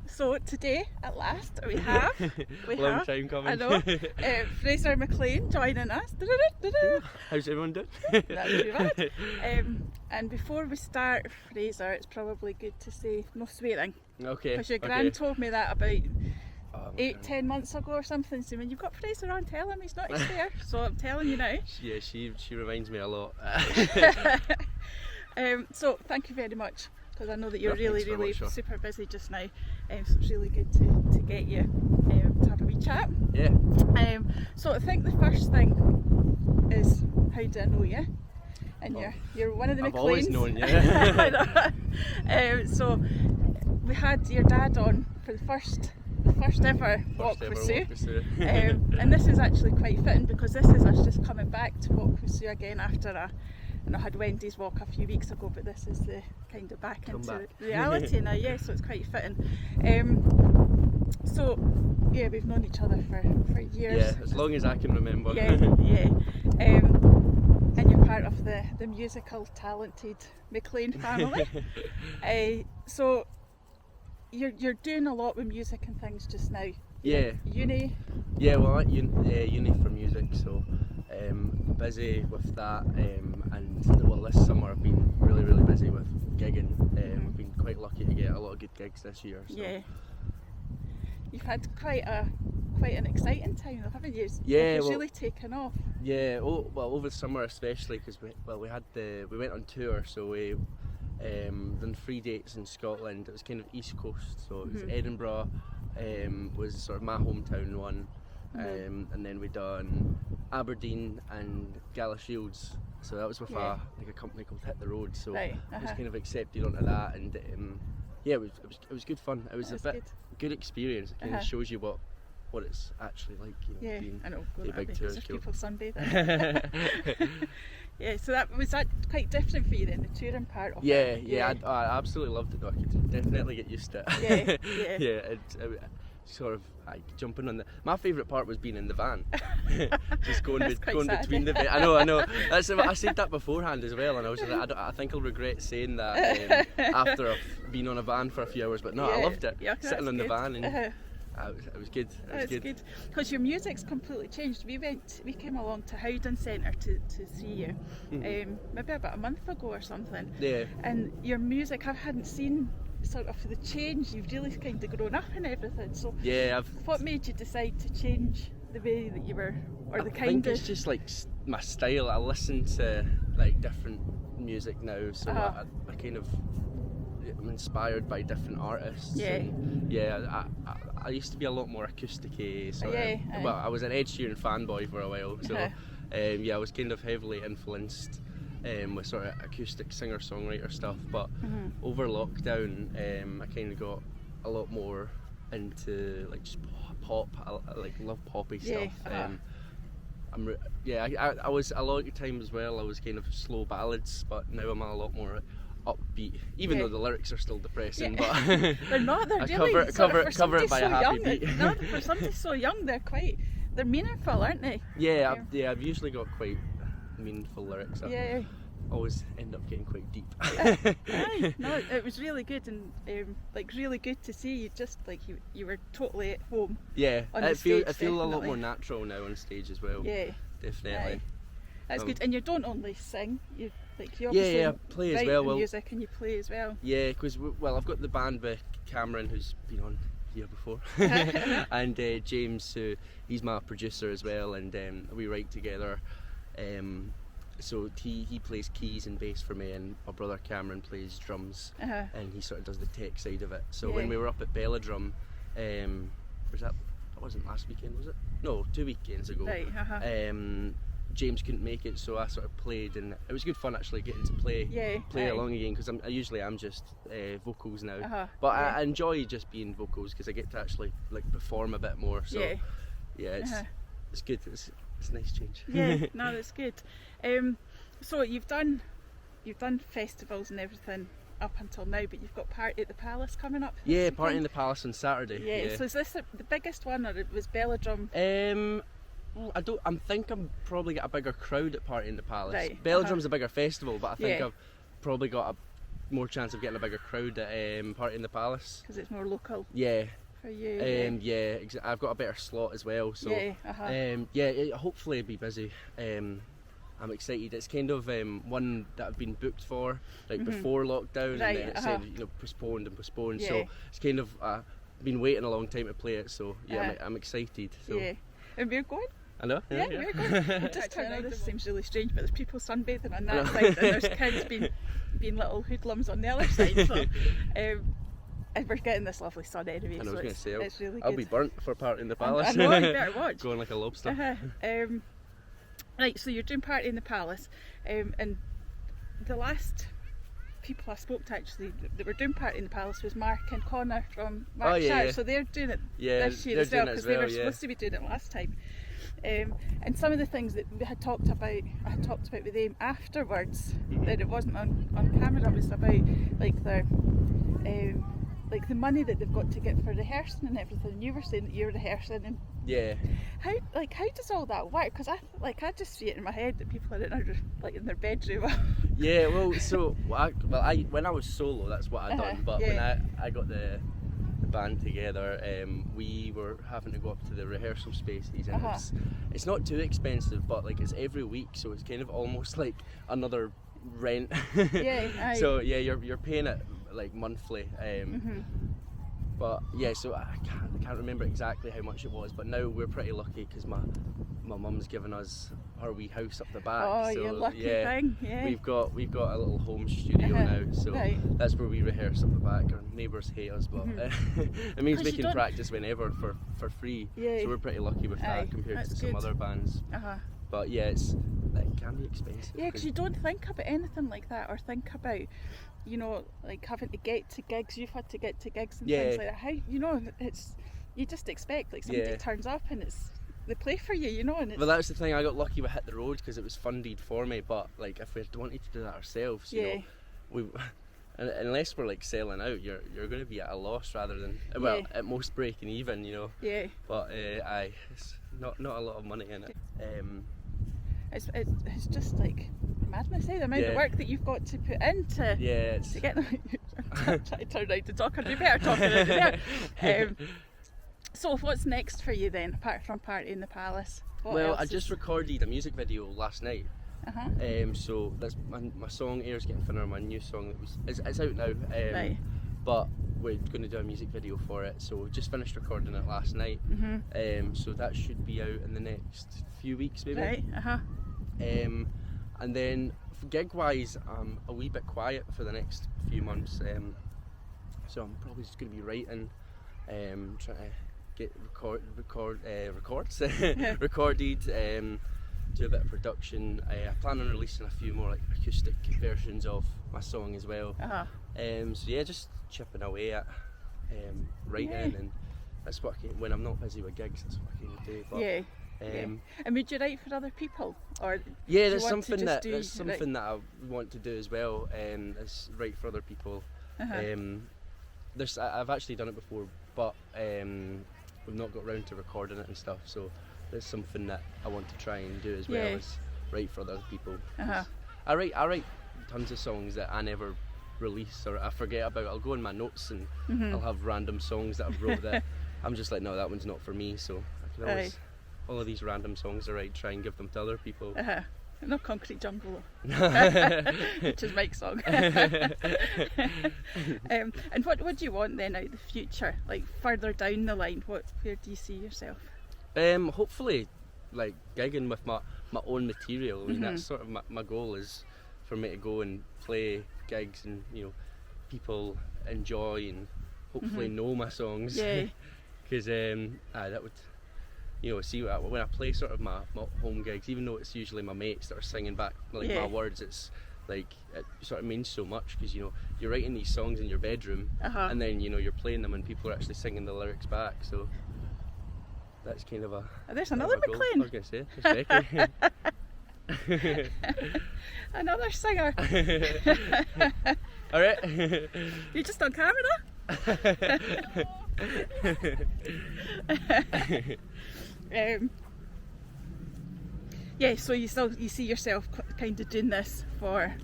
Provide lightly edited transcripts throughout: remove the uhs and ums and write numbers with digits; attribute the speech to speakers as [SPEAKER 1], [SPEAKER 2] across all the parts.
[SPEAKER 1] So today, at last, we have
[SPEAKER 2] long time coming.
[SPEAKER 1] I know, Fraser McLean joining us.
[SPEAKER 2] How's everyone doing?
[SPEAKER 1] Not too bad. And before we start, Fraser, it's probably good to say no swearing.
[SPEAKER 2] Okay.
[SPEAKER 1] Because your gran told me that about 8-10 months ago or something. So when you've got Fraser on, tell him he's not to swear. So I'm telling you now.
[SPEAKER 2] Yeah, she reminds me a lot.
[SPEAKER 1] So thank you very much, because I know that you're really
[SPEAKER 2] sure.
[SPEAKER 1] super busy just now. So it's really good to get you to have a wee chat.
[SPEAKER 2] Yeah.
[SPEAKER 1] So I think the first thing is, how do I know you? And you're one of the McLeans.
[SPEAKER 2] I've always known you.
[SPEAKER 1] So we had your dad on for the first ever walk with Sue. And this is actually quite fitting, because this is us just coming back to walk with Sue again after I had Wendy's walk a few weeks ago, but this is the kind of back into reality now, yeah, so it's quite fitting. So yeah, we've known each other for years.
[SPEAKER 2] Yeah, as long as I can remember.
[SPEAKER 1] Yeah. And you're part of the musical talented McLean family. So you're doing a lot with music and things just now.
[SPEAKER 2] Yeah.
[SPEAKER 1] Uni?
[SPEAKER 2] Yeah, well, I'm at uni for music, so busy with that, and this summer I've been really busy with gigging. I've been quite lucky to get a lot of good gigs this year. So.
[SPEAKER 1] Yeah. You've had quite an exciting time, though, haven't you?
[SPEAKER 2] Yeah,
[SPEAKER 1] it's really taken off.
[SPEAKER 2] Yeah, over the summer especially, because we went on tour, so we done 3 dates in Scotland. It was kind of East Coast, so it was Edinburgh, was sort of my hometown one, and then we done Aberdeen and Galashiels. So that was with a company called Hit the Road. So I was kind of accepted onto that, and yeah, it was good fun. It was a bit good experience. It kind of shows you what it's actually like, being
[SPEAKER 1] I know,
[SPEAKER 2] a big tour.
[SPEAKER 1] There's people sunbathing. Yeah, so that quite different for you then, the touring part of it?
[SPEAKER 2] Yeah, I absolutely loved it though. I could definitely get used to it. Yeah, sort of jumping on my favourite part was being in the van. Just going between the bit. I know. I said that beforehand as well, and I was like, I think I'll regret saying that after I've been on a van for a few hours. But no, I loved it. Yeah, sitting on the van, and it was good. It was good.
[SPEAKER 1] Because your music's completely changed. We came along to Howden Centre to see you, maybe about a month ago or something. Yeah. And your music, I hadn't seen sort of the change. You've really kind of grown up and everything. So yeah, what made you decide to change the way that you were, or the kind of?
[SPEAKER 2] I think it's just like my style. I listen to like different music now, so I kind of I'm inspired by different artists.
[SPEAKER 1] Yeah.
[SPEAKER 2] And I used to be a lot more acoustic-y. Well, I was an Ed Sheeran fanboy for a while, so I was kind of heavily influenced with sort of acoustic singer-songwriter stuff, but over lockdown I kind of got a lot more into like just pop. I like love poppy stuff. I was a lot of times as well, I was kind of slow ballads, but now I'm a lot more upbeat, even though the lyrics are still depressing, but
[SPEAKER 1] they're not, they're really
[SPEAKER 2] cover it by a happy beat.
[SPEAKER 1] For somebody so young, they're meaningful, aren't they?
[SPEAKER 2] I've usually got quite meaningful lyrics. I always end up getting quite deep.
[SPEAKER 1] No, it was really good, and really good to see you. Just like you were totally at home.
[SPEAKER 2] Yeah,
[SPEAKER 1] I feel
[SPEAKER 2] a lot more natural now on stage as well.
[SPEAKER 1] Yeah,
[SPEAKER 2] definitely.
[SPEAKER 1] That's good. And you don't only sing. You obviously
[SPEAKER 2] play
[SPEAKER 1] write
[SPEAKER 2] as well.
[SPEAKER 1] Music, and you play as well.
[SPEAKER 2] Yeah, because I've got the band with Cameron, who's been on here before, and James, he's my producer as well, and we write together. So he plays keys and bass for me, and my brother Cameron plays drums, and he sort of does the tech side of it. So when we were up at Belladrum, that wasn't last weekend, was it? No, 2 weekends ago.
[SPEAKER 1] Right.
[SPEAKER 2] James couldn't make it, so I sort of played, and it was good fun actually getting to play along again, because I usually am just vocals now, but I enjoy just being vocals because I get to actually like perform a bit more. So it's good. It's a nice change.
[SPEAKER 1] Yeah, no, that's good. So you've done festivals and everything up until now, but you've got Party at the Palace coming up.
[SPEAKER 2] Yeah, Party in the Palace on Saturday.
[SPEAKER 1] Yeah. So is this the biggest one, or it was Belladrum?
[SPEAKER 2] I think I'm probably got a bigger crowd at Party in the Palace.
[SPEAKER 1] Right.
[SPEAKER 2] Belladrum's a bigger festival, but I think I've probably got more chance of getting a bigger crowd at Party in the Palace.
[SPEAKER 1] Because it's more local.
[SPEAKER 2] Yeah.
[SPEAKER 1] For you.
[SPEAKER 2] I've got a better slot as well. So hopefully it'll be busy. I'm excited. It's kind of one that I've been booked for before lockdown,
[SPEAKER 1] Right,
[SPEAKER 2] and then it's postponed.
[SPEAKER 1] Yeah.
[SPEAKER 2] So it's kind of been waiting a long time to play it. So I'm excited. So.
[SPEAKER 1] Yeah, and we're going.
[SPEAKER 2] I know.
[SPEAKER 1] Yeah, we're going. Just I know this seems really strange, but there's people sunbathing on that side, and there's kids being little hoodlums on the other side. So, and we're getting this lovely sun anyway.
[SPEAKER 2] And I was going to say,
[SPEAKER 1] it's really
[SPEAKER 2] I'll
[SPEAKER 1] good.
[SPEAKER 2] be burnt for Party in the Palace.
[SPEAKER 1] I know, you better watch.
[SPEAKER 2] Going like a lobster.
[SPEAKER 1] Right, so you're doing Party in the Palace, and the last people I spoke to actually that were doing Party in the Palace was Mark and Connor from Mark Sharp. So they're doing it this year as well, because they were supposed to be doing it last time. And some of the things that we had talked about, I had talked about with them afterwards, that it wasn't on camera, was about like the money that they've got to get for rehearsing and everything. And you were saying that you're rehearsing, and how does all that work? Because I just see it in my head that people are in their bedroom.
[SPEAKER 2] Yeah, well, so when I was solo, that's what I done. But when I got the band together, we were having to go up to the rehearsal spaces, and it's not too expensive, but like it's every week, so it's kind of almost like another rent. So you're paying it like monthly. But so I can't remember exactly how much it was, but now we're pretty lucky because my mum's given us our wee house up the back.
[SPEAKER 1] Oh,
[SPEAKER 2] so
[SPEAKER 1] you lucky thing. Yeah.
[SPEAKER 2] We've got a little home studio now, so that's where we rehearse up the back. Our neighbours hate us, but it means we can practice whenever for free. So we're pretty lucky with that compared to some other bands. But it can be expensive. Yeah,
[SPEAKER 1] because you don't think about anything like that, or think about, like having to get to gigs. You've had to get to gigs and things like that. How, it's, you just expect like somebody turns up and they play for you, and it's...
[SPEAKER 2] Well, that's the thing, I got lucky with Hit the Road because it was funded for me, but like if we had wanted to do that ourselves, we unless we're like selling out, you're going to be at a loss rather than at most breaking even, but it's not a lot of money in it.
[SPEAKER 1] It's just like madness, the amount of work that you've got to put into to get them. I'm trying to turn around to talk, and you better talk about it. So what's next for you then, apart from Party in the Palace?
[SPEAKER 2] I just recorded a music video last night. So that's my song Air's Getting Thinner, my new song it's out now. But we're going to do a music video for it, so we just finished recording it last night. So that should be out in the next few weeks maybe. And then gig wise, I'm a wee bit quiet for the next few months, so I'm probably just going to be writing, trying to get records recorded, do a bit of production. I plan on releasing a few more like acoustic versions of my song as well. Just chipping away at writing, and that's what when I'm not busy with gigs, that's what I kind of do. But,
[SPEAKER 1] and would you write for other people, or
[SPEAKER 2] that's something that I want to do as well, is write for other people. I've actually done it before, but we've not got round to recording it and stuff, so there's something that I want to try and do as well, is write for other people. I write tons of songs that I never release or I forget about. I'll go in my notes and I'll have random songs that I've wrote that I'm just like, no, that one's not for me, so I can always all of these random songs I write, try and give them to other people.
[SPEAKER 1] No Concrete Jungle, which is Mike's song. And what do you want then out of the future, like further down the line? Where do you see yourself?
[SPEAKER 2] Hopefully like gigging with my own material. I mean that's sort of my goal, is for me to go and play gigs and people enjoy and hopefully know my songs. Because that would see when I play sort of my home gigs, even though it's usually my mates that are singing back like my words, it's like it sort of means so much, because you're writing these songs in your bedroom and then you're playing them and people are actually singing the lyrics back, so that's kind of a...
[SPEAKER 1] There's another McLean.
[SPEAKER 2] I was going to say, there's Becky.
[SPEAKER 1] Another singer.
[SPEAKER 2] Alright.
[SPEAKER 1] You just on camera? So you see yourself kind of doing this for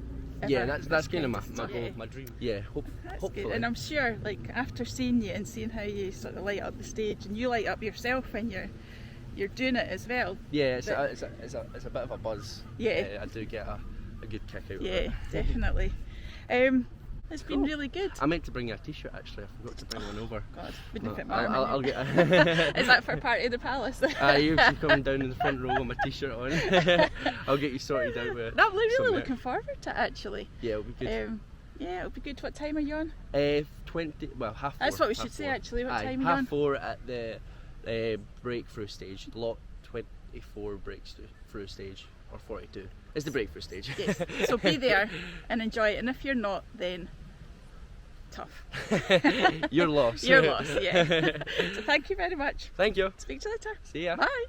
[SPEAKER 2] Yeah, that's kind of my
[SPEAKER 1] Yeah.
[SPEAKER 2] goal, my dream. Yeah,
[SPEAKER 1] That's
[SPEAKER 2] hopefully.
[SPEAKER 1] good. And I'm sure, like, after seeing you and seeing how you sort of light up the stage, and you light up yourself when you're doing it as well.
[SPEAKER 2] Yeah, it's a bit of a buzz.
[SPEAKER 1] Yeah.
[SPEAKER 2] I do get a good kick out of
[SPEAKER 1] Yeah,
[SPEAKER 2] it.
[SPEAKER 1] definitely. It's been really good.
[SPEAKER 2] I meant to bring you a t-shirt actually. I forgot to bring one over.
[SPEAKER 1] God, wouldn't fit my arm.
[SPEAKER 2] I'll get.
[SPEAKER 1] Is that for Party of the Palace?
[SPEAKER 2] You coming down in the front row with my t-shirt on. I'll get you sorted out with.
[SPEAKER 1] I'm really
[SPEAKER 2] some
[SPEAKER 1] looking forward to it, actually.
[SPEAKER 2] Yeah, it'll be good.
[SPEAKER 1] Yeah, it'll be good. What time are you on?
[SPEAKER 2] 20. Well, half 4.
[SPEAKER 1] That's what we should
[SPEAKER 2] half
[SPEAKER 1] say
[SPEAKER 2] 4.
[SPEAKER 1] actually. What
[SPEAKER 2] Aye,
[SPEAKER 1] time are you
[SPEAKER 2] half
[SPEAKER 1] on?
[SPEAKER 2] 4 at the breakthrough stage. Lot 24 breaks through stage, or 42. It's the breakthrough stage.
[SPEAKER 1] Yes. So be there and enjoy it. And if you're not, then tough.
[SPEAKER 2] You're lost.
[SPEAKER 1] You're lost. Yeah. So thank you very much.
[SPEAKER 2] Thank you.
[SPEAKER 1] Speak to you later.
[SPEAKER 2] See ya.
[SPEAKER 1] Bye.